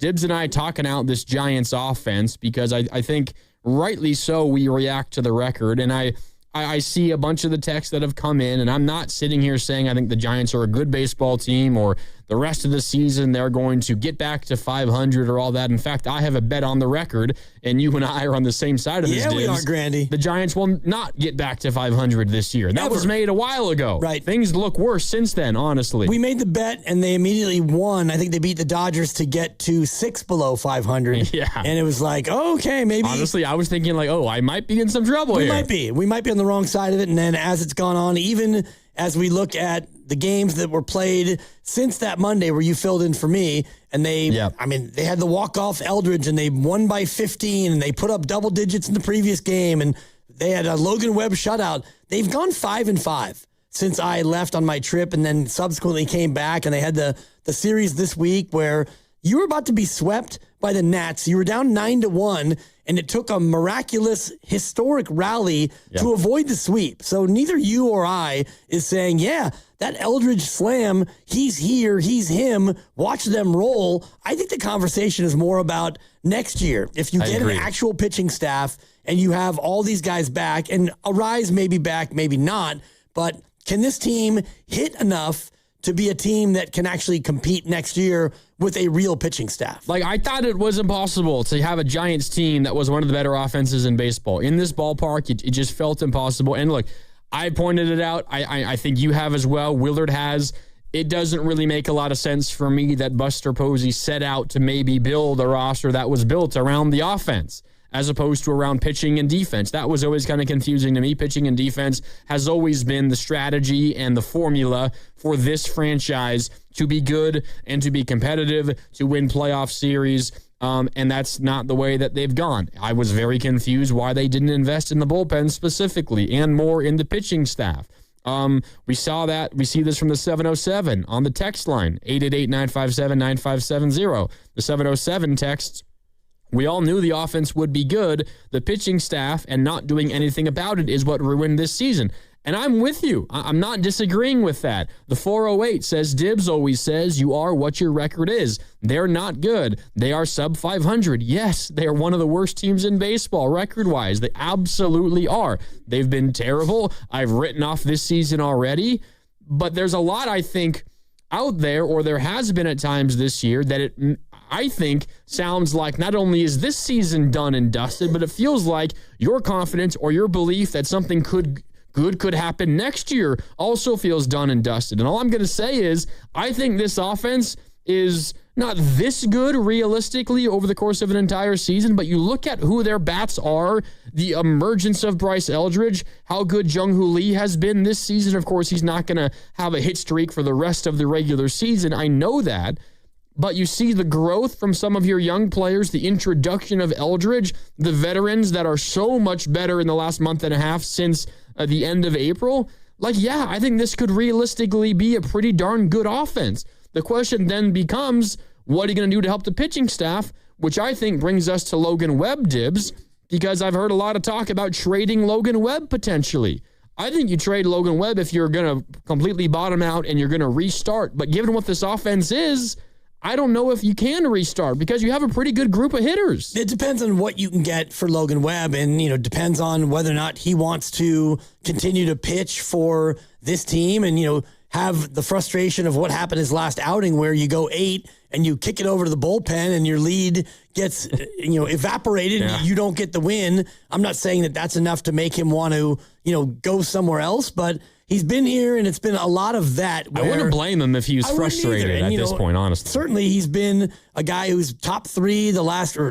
Dibs and I talking out this Giants offense because I think rightly so we react to the record. And I see a bunch of the texts that have come in, and I'm not sitting here saying I think the Giants are a good baseball team or the rest of the season they're going to get back to 500 or all that. In fact, I have a bet on the record, and you and I are on the same side of this. Yeah, we are, Grandy. The Giants will not get back to 500 this year. That was made a while ago. Right. Things look worse since then, honestly. We made the bet, and they immediately won. I think they beat the Dodgers to get to 6 below 500. Yeah. And it was like, okay, maybe. Honestly, I was thinking like, I might be in some trouble here. We might be on the wrong side of it. And then as it's gone on, even as we look at the games that were played since that Monday where you filled in for me, and they had the walk-off Eldridge, and they won by 15, and they put up double digits in the previous game, and they had a Logan Webb shutout. They've gone 5-5 since I left on my trip and then subsequently came back, and they had the series this week where you were about to be swept by the Nats. You were down 9-1, and it took a miraculous, historic rally to avoid the sweep. So neither you or I is saying, that Eldridge slam, he's here, he's him, watch them roll. I think the conversation is more about next year. If you get an actual pitching staff and you have all these guys back, and Arise may be back, maybe not, but can this team hit enough to be a team that can actually compete next year with a real pitching staff? Like, I thought it was impossible to have a Giants team that was one of the better offenses in baseball. In this ballpark, it just felt impossible. And look, I pointed it out. I think you have as well. Willard has. It doesn't really make a lot of sense for me that Buster Posey set out to maybe build a roster that was built around the offense as opposed to around pitching and defense. That was always kind of confusing to me. Pitching and defense has always been the strategy and the formula for this franchise to be good and to be competitive, to win playoff series, and that's not the way that they've gone. I was very confused why they didn't invest in the bullpen specifically and more in the pitching staff. We saw that. We see this from the 707 on the text line, 888-957-9570. The 707 texts, we all knew the offense would be good. The pitching staff and not doing anything about it is what ruined this season. And I'm with you. I'm not disagreeing with that. The 408 says, Dibs always says, you are what your record is. They're not good. They are sub 500. Yes, they are one of the worst teams in baseball record-wise. They absolutely are. They've been terrible. I've written off this season already. But there's a lot, I think, out there, or there has been at times this year, that it, I think, sounds like not only is this season done and dusted, but it feels like your confidence or your belief that something good could happen next year also feels done and dusted. And all I'm going to say is I think this offense is not this good realistically over the course of an entire season, but you look at who their bats are, the emergence of Bryce Eldridge, how good Jung-Hoo Lee has been this season. Of course, he's not going to have a hit streak for the rest of the regular season. I know that. But you see the growth from some of your young players, the introduction of Eldridge, the veterans that are so much better in the last month and a half since the end of April. Like, yeah, I think this could realistically be a pretty darn good offense. The question then becomes, what are you going to do to help the pitching staff? Which I think brings us to Logan Webb, Dibs, because I've heard a lot of talk about trading Logan Webb potentially. I think you trade Logan Webb if you're going to completely bottom out and you're going to restart. But given what this offense is, I don't know if you can restart because you have a pretty good group of hitters. It depends on what you can get for Logan Webb, and depends on whether or not he wants to continue to pitch for this team and have the frustration of what happened his last outing where you go 8 and you kick it over to the bullpen and your lead gets evaporated. Yeah. And you don't get the win. I'm not saying that that's enough to make him want to go somewhere else, but he's been here, and it's been a lot of that. I wouldn't blame him if he was frustrated at this point, honestly. Certainly, he's been a guy who's top 3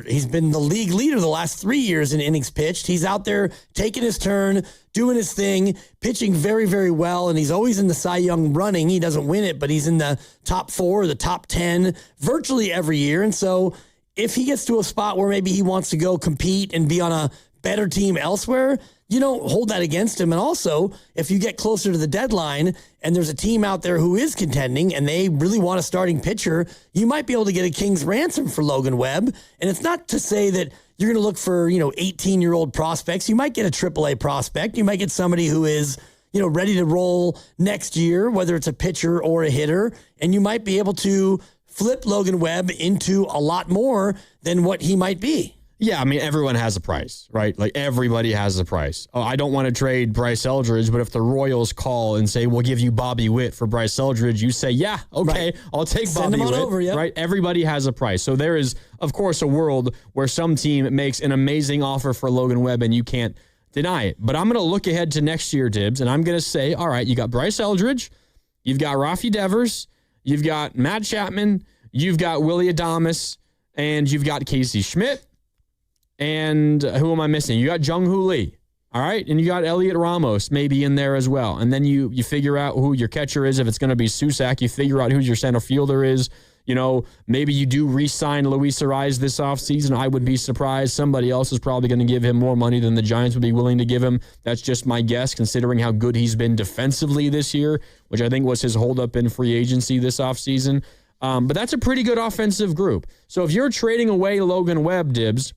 he's been the league leader the last 3 years in innings pitched. He's out there taking his turn, doing his thing, pitching very, very well, and he's always in the Cy Young running. He doesn't win it, but he's in the top 4 or the top 10 virtually every year. And so if he gets to a spot where maybe he wants to go compete and be on a better team elsewhere, you don't hold that against him. And also, if you get closer to the deadline and there's a team out there who is contending and they really want a starting pitcher, you might be able to get a king's ransom for Logan Webb. And it's not to say that you're going to look for, 18-year-old prospects. You might get a AAA prospect. You might get somebody who is, ready to roll next year, whether it's a pitcher or a hitter. And you might be able to flip Logan Webb into a lot more than what he might be. Yeah, I mean, everyone has a price, right? Like, everybody has a price. Oh, I don't want to trade Bryce Eldridge, but if the Royals call and say, we'll give you Bobby Witt for Bryce Eldridge, you say, yeah, okay, right. I'll take Send Bobby him on Witt, over, yep. right? Everybody has a price. So there is, of course, a world where some team makes an amazing offer for Logan Webb and you can't deny it. But I'm going to look ahead to next year, Dibs, and I'm going to say, all right, you got Bryce Eldridge, you've got Rafi Devers, you've got Matt Chapman, you've got Willie Adames, and you've got Casey Schmidt. And who am I missing? You got Jung-Hoo Lee, all right? And you got Elliot Ramos maybe in there as well. And then you figure out who your catcher is. If it's going to be Susac, you figure out who your center fielder is. You know, maybe you do re-sign Luis Ariz this offseason. I would be surprised. Somebody else is probably going to give him more money than the Giants would be willing to give him. That's just my guess, considering how good he's been defensively this year, which I think was his holdup in free agency this offseason. But that's a pretty good offensive group. So if you're trading away Logan Webb, Dibs,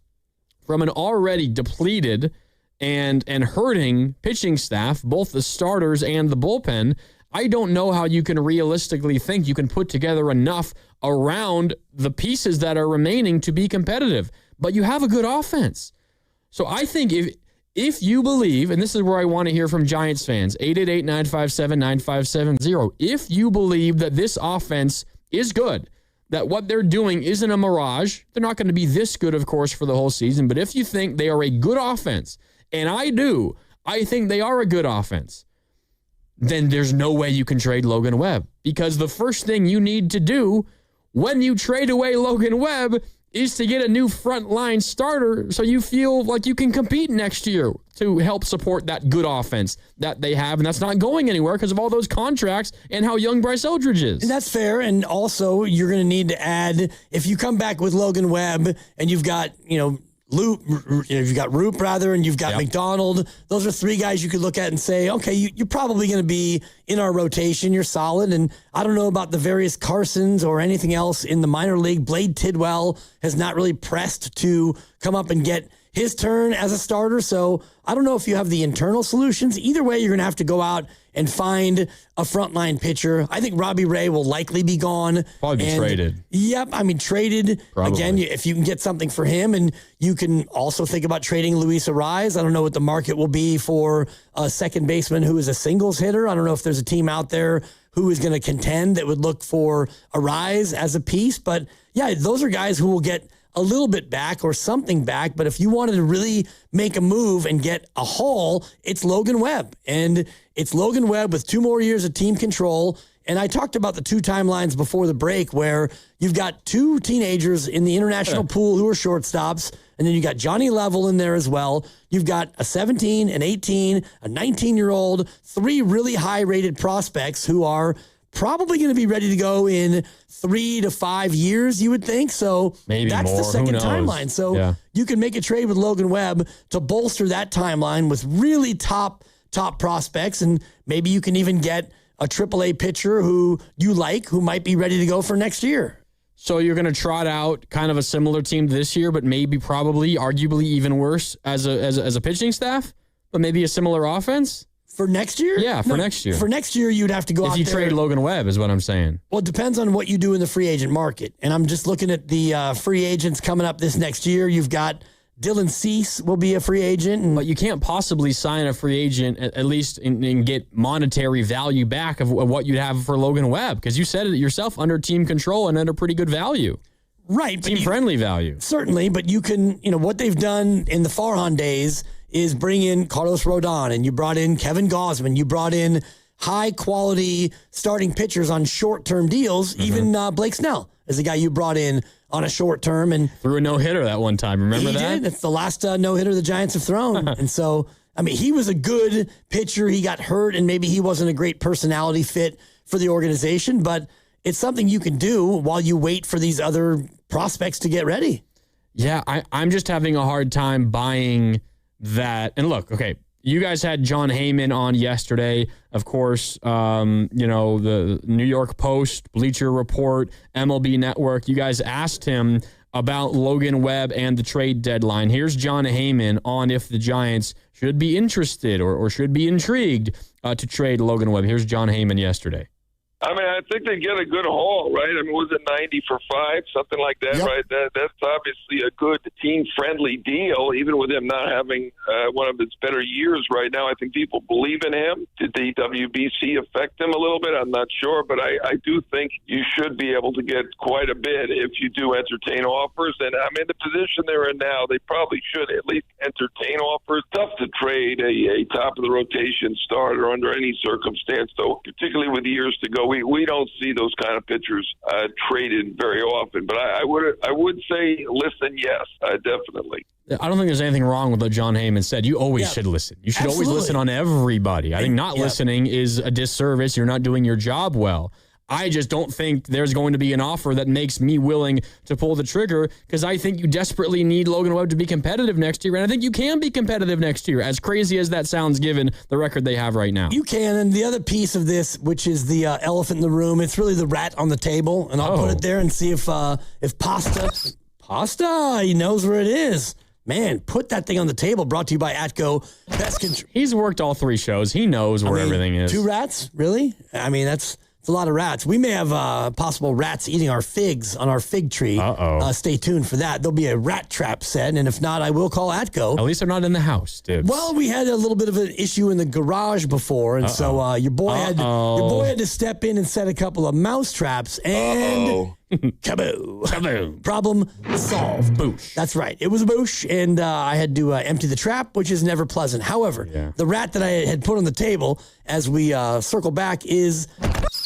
from an already depleted and hurting pitching staff, both the starters and the bullpen, I don't know how you can realistically think you can put together enough around the pieces that are remaining to be competitive. But you have a good offense. So I think if you believe, and this is where I want to hear from Giants fans, 888-957-9570, if you believe that this offense is good, that what they're doing isn't a mirage. They're not going to be this good, of course, for the whole season. But if you think they are a good offense, and I do, I think they are a good offense, then there's no way you can trade Logan Webb. Because the first thing you need to do when you trade away Logan Webb is to get a new frontline starter so you feel like you can compete next year to help support that good offense that they have. And that's not going anywhere because of all those contracts and how young Bryce Eldridge is. And that's fair. And also, you're going to need to add, if you come back with Logan Webb and you've got, you've got Roop and you've got McDonald. Those are three guys you could look at and say, okay, you're probably going to be in our rotation. You're solid. And I don't know about the various Carsons or anything else in the minor league. Blade Tidwell has not really pressed to come up and get his turn as a starter. So I don't know if you have the internal solutions. Either way, you're going to have to go out and find a frontline pitcher. I think Robbie Ray will likely be gone. Probably be traded. Yep. I mean, traded. Probably. Again, if you can get something for him, and you can also think about trading Luis Ariz. I don't know what the market will be for a second baseman who is a singles hitter. I don't know if there's a team out there who is going to contend that would look for Ariz as a piece. But yeah, those are guys who will get a little bit back or something back. But if you wanted to really make a move and get a haul, it's Logan Webb. And it's Logan Webb with 2 more years of team control. And I talked about the 2 timelines before the break where you've got 2 teenagers in the international pool who are shortstops. And then you got Johnny Level in there as well. You've got a 17, an 18, a 19-year-old, 3 really high-rated prospects who are probably going to be ready to go in 3 to 5 years, you would think. So maybe that's more. The second timeline. So you can make a trade with Logan Webb to bolster that timeline with really top prospects. And maybe you can even get a AAA pitcher who you like, who might be ready to go for next year. So you're going to trot out kind of a similar team this year, but maybe probably arguably even worse as a pitching staff, but maybe a similar offense? For next year? Yeah, next year. For next year, you'd have to go out there. If you trade Logan Webb is what I'm saying. Well, it depends on what you do in the free agent market. And I'm just looking at the free agents coming up this next year. You've got Dylan Cease will be a free agent. But you can't possibly sign a free agent, at least, and get monetary value back of what you'd have for Logan Webb, because you said it yourself, under team control and under pretty good value. Right. Team-friendly value. Certainly, but you can, what they've done in the Farhan days is bring in Carlos Rodon, and you brought in Kevin Gausman. You brought in high-quality starting pitchers on short-term deals. Even Blake Snell is the guy you brought in on a short term. And threw a no-hitter that one time. Remember that? He did. It's the last no-hitter the Giants have thrown. And so, I mean, he was a good pitcher. He got hurt, and maybe he wasn't a great personality fit for the organization. But it's something you can do while you wait for these other prospects to get ready. Yeah, I'm just having a hard time buying that. And look, okay, you guys had John Heyman on yesterday. Of course, the New York Post, Bleacher Report, MLB Network. You guys asked him about Logan Webb and the trade deadline. Here's John Heyman on if the Giants should be interested or should be intrigued to trade Logan Webb. Here's John Heyman yesterday. I mean, I think they get a good haul, right? I mean, was it 90 for 5, something like that, yep. right? That's obviously a good team-friendly deal, even with him not having one of his better years right now. I think people believe in him. Did the WBC affect him a little bit? I'm not sure, but I do think you should be able to get quite a bit if you do entertain offers. And I mean, the position they're in now, they probably should at least entertain offers. Tough to trade a top-of-the-rotation starter under any circumstance, though, particularly with years to go. We don't see those kind of pitchers traded very often. But I would say listen, yes, definitely. I don't think there's anything wrong with what John Heyman said. You always should listen. You should always listen on everybody. I think not listening is a disservice. You're not doing your job well. I just don't think there's going to be an offer that makes me willing to pull the trigger, because I think you desperately need Logan Webb to be competitive next year, and I think you can be competitive next year, as crazy as that sounds given the record they have right now. You can, and the other piece of this, which is the elephant in the room, it's really the rat on the table, and I'll put it there and see if Pasta, he knows where it is. Man, put that thing on the table. Brought to you by Atco Pest Control. He's worked all 3 shows. He knows where everything is. 2 rats? Really? I mean, it's a lot of rats. We may have possible rats eating our figs on our fig tree. Stay tuned for that. There'll be a rat trap set, and if not, I will call Atco. At least they're not in the house, dude. Well, we had a little bit of an issue in the garage before, and so your boy had to step in and set a couple of mouse traps, and kaboom. Problem solved. Boosh. That's right. It was a boosh, and I had to empty the trap, which is never pleasant. However, the rat that I had put on the table as we circle back is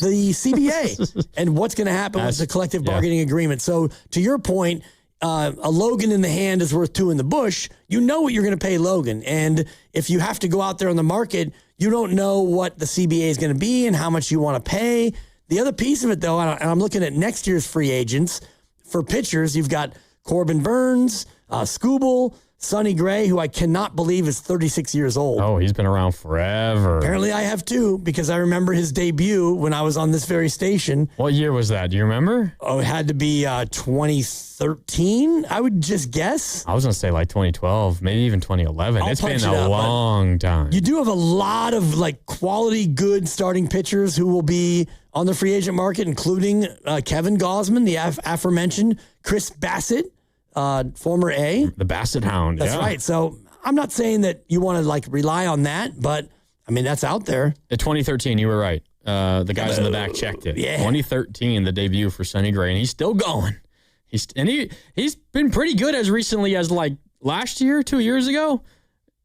the CBA and what's going to happen with the collective bargaining agreement. So to your point, a Logan in the hand is worth 2 in the bush. You know what you're going to pay Logan. And if you have to go out there on the market, you don't know what the CBA is going to be and how much you want to pay. The other piece of it, though, and I'm looking at next year's free agents for pitchers, you've got Corbin Burns, Skubal, Sonny Gray, who I cannot believe is 36 years old. Oh, he's been around forever. Apparently I have too, because I remember his debut when I was on this very station. What year was that? Do you remember? Oh, it had to be 2013, I would just guess. I was going to say like 2012, maybe even 2011. It's been a long time. You do have a lot of like quality, good starting pitchers who will be on the free agent market, including Kevin Gausman, the aforementioned, Chris Bassett, former A. The Bassett Hound. That's right. So I'm not saying that you want to like rely on that, but I mean, that's out there. In 2013, you were right. The guys in the back checked it. Yeah. 2013, the debut for Sonny Gray, and he's still going. He's been pretty good as recently as like last year, 2 years ago.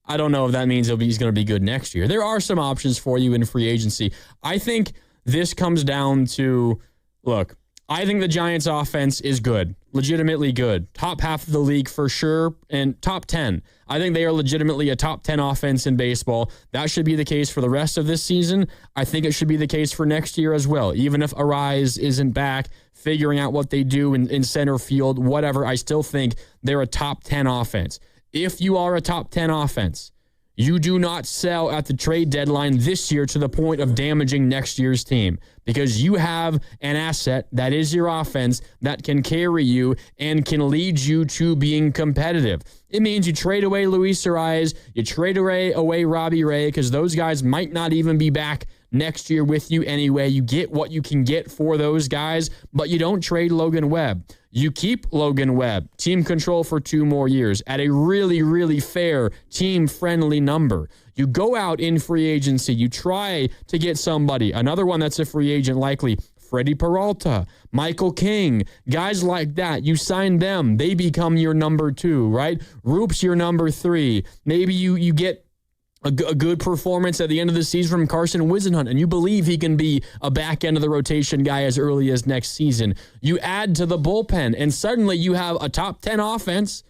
I don't know if that means he's going to be good next year. There are some options for you in free agency. I think this comes down to, look, I think the Giants' offense is good, legitimately good. Top half of the league for sure, and top 10. I think they are legitimately a top 10 offense in baseball. That should be the case for the rest of this season. I think it should be the case for next year as well. Even if Arise isn't back, figuring out what they do in center field, whatever, I still think they're a top 10 offense. If you are a top 10 offense, you do not sell at the trade deadline this year to the point of damaging next year's team, because you have an asset that is your offense that can carry you and can lead you to being competitive. It means you trade away Luis Arias, you trade away Robbie Ray, because those guys might not even be back next year with you anyway. You get what you can get for those guys, but you don't trade Logan Webb. You keep Logan Webb, team control for 2 more years at a really, really fair, team-friendly number. You go out in free agency. You try to get somebody, another one that's a free agent likely, Freddie Peralta, Michael King, guys like that. You sign them. They become your number 2, right? Roop's your number 3. Maybe you get a good performance at the end of the season from Carson Whisenhunt, and you believe he can be a back end of the rotation guy as early as next season. You add to the bullpen, and suddenly you have a top 10 offense,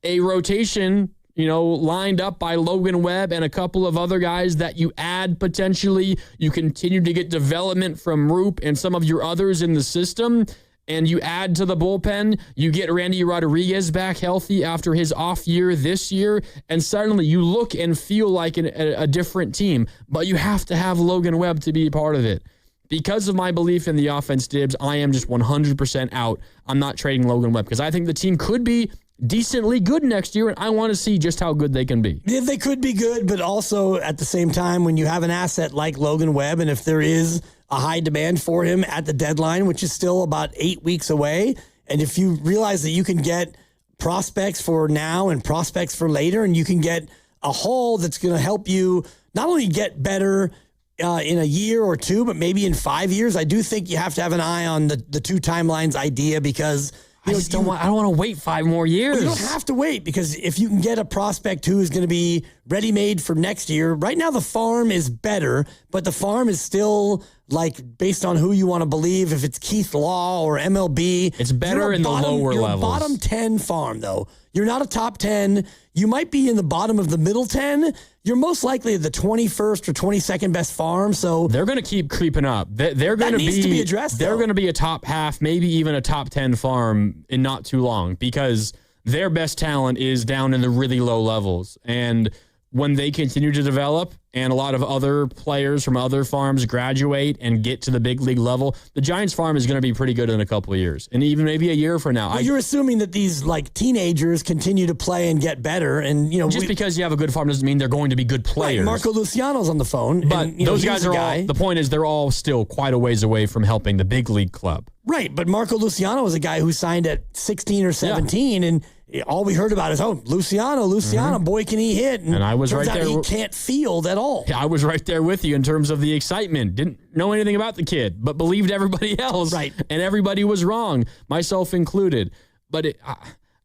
a rotation, lined up by Logan Webb and a couple of other guys that you add potentially. You continue to get development from Roop and some of your others in the system, and you add to the bullpen. You get Randy Rodriguez back healthy after his off year this year, and suddenly you look and feel like a different team. But you have to have Logan Webb to be a part of it. Because of my belief in the offense, Dibs, I am just 100% out. I'm not trading Logan Webb because I think the team could be decently good next year, and I want to see just how good they can be. They could be good, but also at the same time, when you have an asset like Logan Webb, and if there is a high demand for him at the deadline, which is still about 8 weeks away. And if you realize that you can get prospects for now and prospects for later, and you can get a haul that's going to help you not only get better in a year or two, but maybe in 5 years, I do think you have to have an eye on the two timelines idea, because I don't want to wait 5 more years. Well, you don't have to wait, because if you can get a prospect who is going to be ready-made for next year, right now the farm is better, but the farm is still, like, based on who you want to believe, if it's Keith Law or MLB. It's better in the lower you're levels. You're a bottom 10 farm, though. You're not a top 10. You might be in the bottom of the middle 10. You're most likely the 21st or 22nd best farm. So they're going to keep creeping up. They're going to be addressed. They're going to be a top half, maybe even a top 10 farm in not too long, because their best talent is down in the really low levels. And when they continue to develop and a lot of other players from other farms graduate and get to the big league level, the Giants farm is going to be pretty good in a couple of years, and even maybe a year from now. Well, you're assuming that these, like, teenagers continue to play and get better, and just because you have a good farm doesn't mean they're going to be good players. Right, Marco Luciano's on the phone, but those guys are all. The point is, they're all still quite a ways away from helping the big league club. Right, but Marco Luciano was a guy who signed at 16 or 17, and all we heard about is, Luciano, boy, can he hit. And I was turns right out there. He can't field at all. I was right there with you in terms of the excitement. Didn't know anything about the kid, but believed everybody else. Right. And everybody was wrong, myself included. But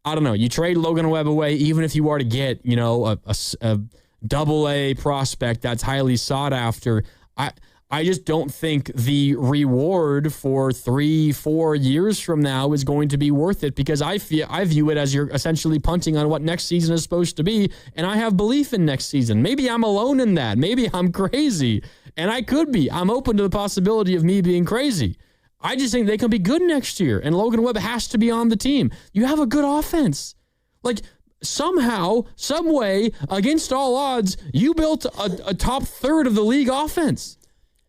I don't know. You trade Logan Webb away, even if you are to get, a double-A prospect that's highly sought after. I just don't think the reward for 3-4 years from now is going to be worth it, because I view it as you're essentially punting on what next season is supposed to be, and I have belief in next season. Maybe I'm alone in that. Maybe I'm crazy, and I could be. I'm open to the possibility of me being crazy. I just think they can be good next year, and Logan Webb has to be on the team. You have a good offense. Like, somehow, some way, against all odds, you built a top third of the league offense.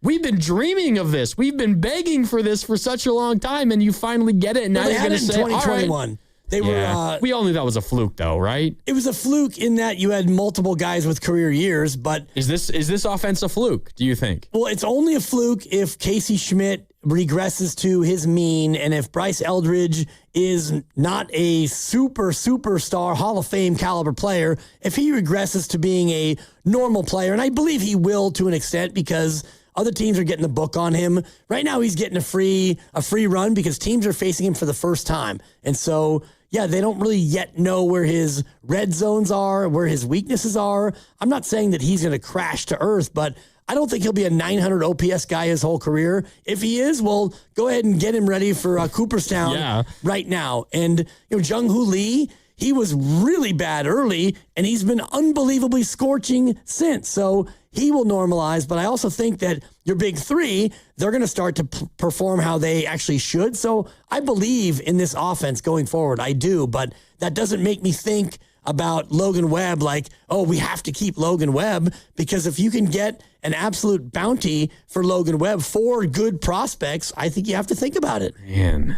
We've been dreaming of this. We've been begging for this for such a long time, and you finally get it. And now you're going to say, 2021. Right. They were. We all knew that was a fluke, though, right? It was a fluke in that you had multiple guys with career years. But is this offense a fluke? Do you think? Well, it's only a fluke if Casey Schmidt regresses to his mean, and if Bryce Eldridge is not a superstar Hall of Fame caliber player, if he regresses to being a normal player, and I believe he will to an extent, because other teams are getting the book on him. Right now, he's getting a free run because teams are facing him for the first time. And so, yeah, they don't really yet know where his red zones are, where his weaknesses are. I'm not saying that he's going to crash to earth, but I don't think he'll be a 900 OPS guy his whole career. If he is, well, go ahead and get him ready for Cooperstown right now. And, Jung-Hoo Lee, he was really bad early, and he's been unbelievably scorching since. So he will normalize, but I also think that your big three, they're going to start to perform how they actually should. So I believe in this offense going forward. I do, but that doesn't make me think about Logan Webb like, oh, we have to keep Logan Webb, because if you can get an absolute bounty for Logan Webb, 4 good prospects, I think you have to think about it. Man,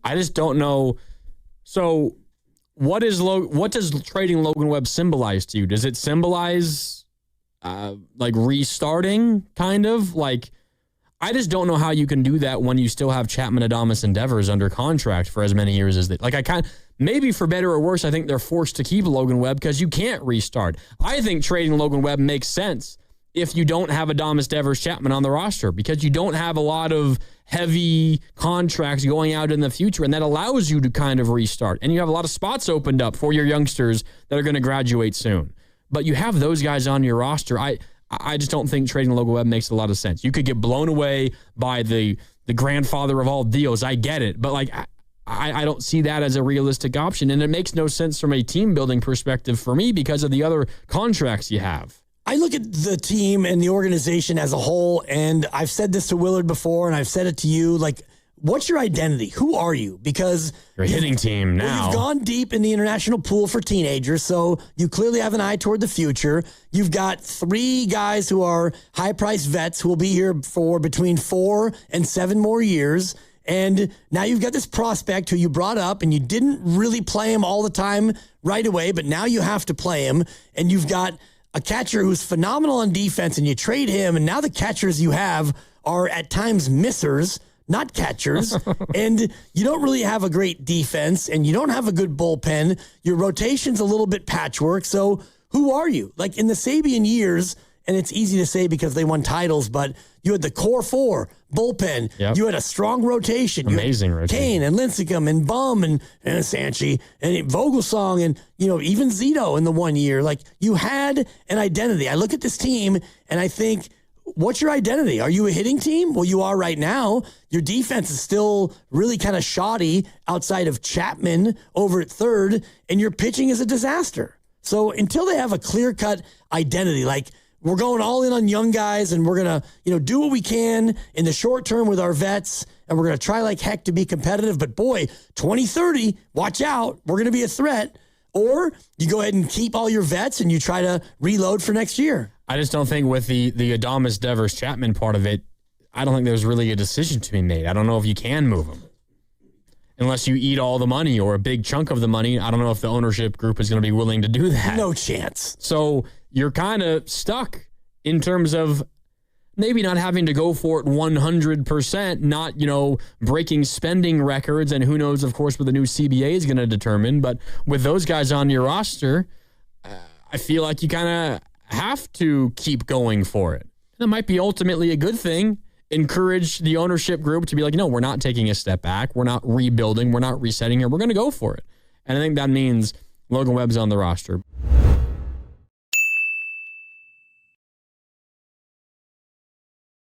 I just don't know. So what does trading Logan Webb symbolize to you? Does it symbolize like restarting, kind of? Like, I just don't know how you can do that when you still have Chapman, Adames, and Devers under contract for as many years as they. Like, maybe for better or worse, I think they're forced to keep Logan Webb because you can't restart. I think trading Logan Webb makes sense if you don't have Adames, Devers, Chapman on the roster, because you don't have a lot of heavy contracts going out in the future, and that allows you to kind of restart. And you have a lot of spots opened up for your youngsters that are going to graduate soon. But you have those guys on your roster. I just don't think trading Logan Webb makes a lot of sense. You could get blown away by the grandfather of all deals. I get it. But, like, I don't see that as a realistic option. And it makes no sense from a team-building perspective for me because of the other contracts you have. I look at the team and the organization as a whole, and I've said this to Willard before, and I've said it to you, like, what's your identity? Who are you? Because you're a hitting team now. Well, you've gone deep in the international pool for teenagers, so you clearly have an eye toward the future. You've got 3 guys who are high-priced vets who will be here for between 4 and 7 more years. And now you've got this prospect who you brought up, and you didn't really play him all the time right away, but now you have to play him. And you've got a catcher who's phenomenal on defense, and you trade him, and now the catchers you have are at times missers, not catchers, and you don't really have a great defense, and you don't have a good bullpen. Your rotation's a little bit patchwork, so who are you? Like in the Sabian years, and it's easy to say because they won titles, but you had the core four, bullpen. Yep. You had a strong rotation. Amazing rotation. Kane and Lincecum and Bum and Sanchi and Vogelsong and, even Zito in the 1 year. Like, you had an identity. I look at this team and I think, what's your identity? Are you a hitting team? Well, you are right now. Your defense is still really kind of shoddy outside of Chapman over at third, and your pitching is a disaster. So until they have a clear-cut identity, like we're going all in on young guys and we're going to, do what we can in the short term with our vets, and we're going to try like heck to be competitive. But boy, 2030, watch out. We're going to be a threat. Or you go ahead and keep all your vets and you try to reload for next year. I just don't think with the Adames Devers Chapman part of it, I don't think there's really a decision to be made. I don't know if you can move him. Unless you eat all the money or a big chunk of the money. I don't know if the ownership group is going to be willing to do that. No chance. So you're kind of stuck in terms of maybe not having to go for it 100%, not, breaking spending records, and who knows, of course, what the new CBA is going to determine. But with those guys on your roster, I feel like you kind of have to keep going for it. That might be ultimately a good thing. Encourage the ownership group to be like, no, we're not taking a step back. We're not rebuilding. We're not resetting here. We're going to go for it. And I think that means Logan Webb's on the roster.